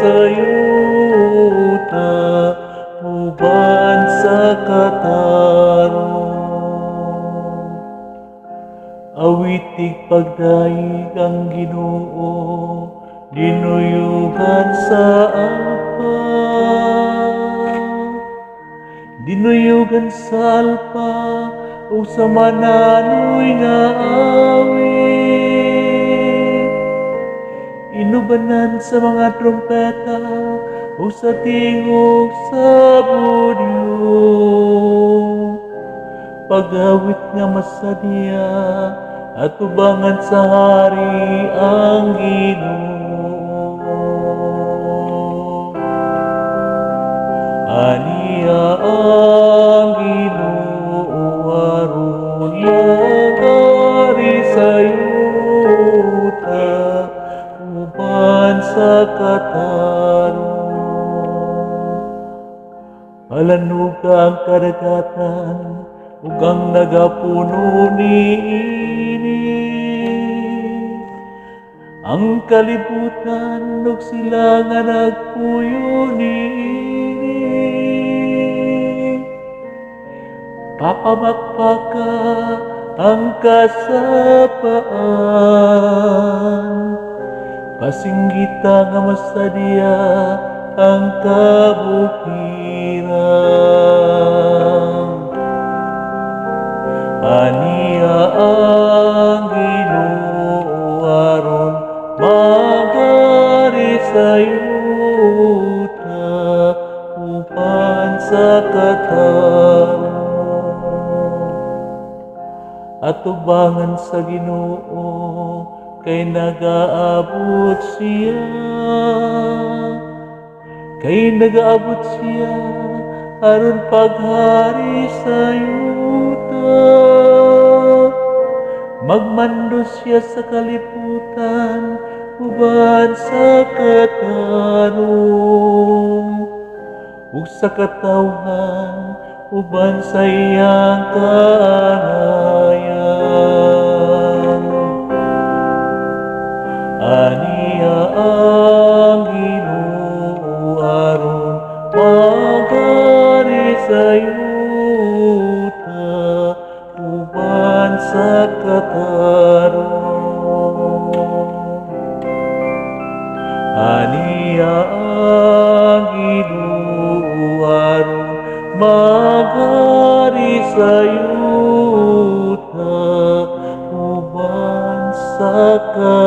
sayuta uban sa katarong. Awitig pagdaig ang Ginoo, dinuyugan sa alpa. Dinuyugan sa alpa, o sa mananoy nga awit. Inubanan sa mga trompeta, o sa tingog sa budyo. Pag-awit nga masadya, at ubangan sa hari ang Ginoo. Aniya ang Ginoo aron lagari sa yuta uban sa katarong. Palanog ang karagatan ug ang nagapuno niini, ang kalibutan ug sila nga nagpuyo niini. Papamakpaka ang kasapaan, pasinggita nga masadya ang kabukiran. Aniya ang Ginoo aron magari sa yuta uban sa katarong. At ubangan sa Ginoo kay nagaabot siya, kay nagaabot siya aron paghari sa yuta. Magmando siya sa kalibutan uban sa katarong, ug sa katawhan uban sa iyang kaanayan. Aniya ang Ginoo aron magari sa yuta uban sa katarong. Aniya ang Ginoo aron magari sa yuta uban sa katarong.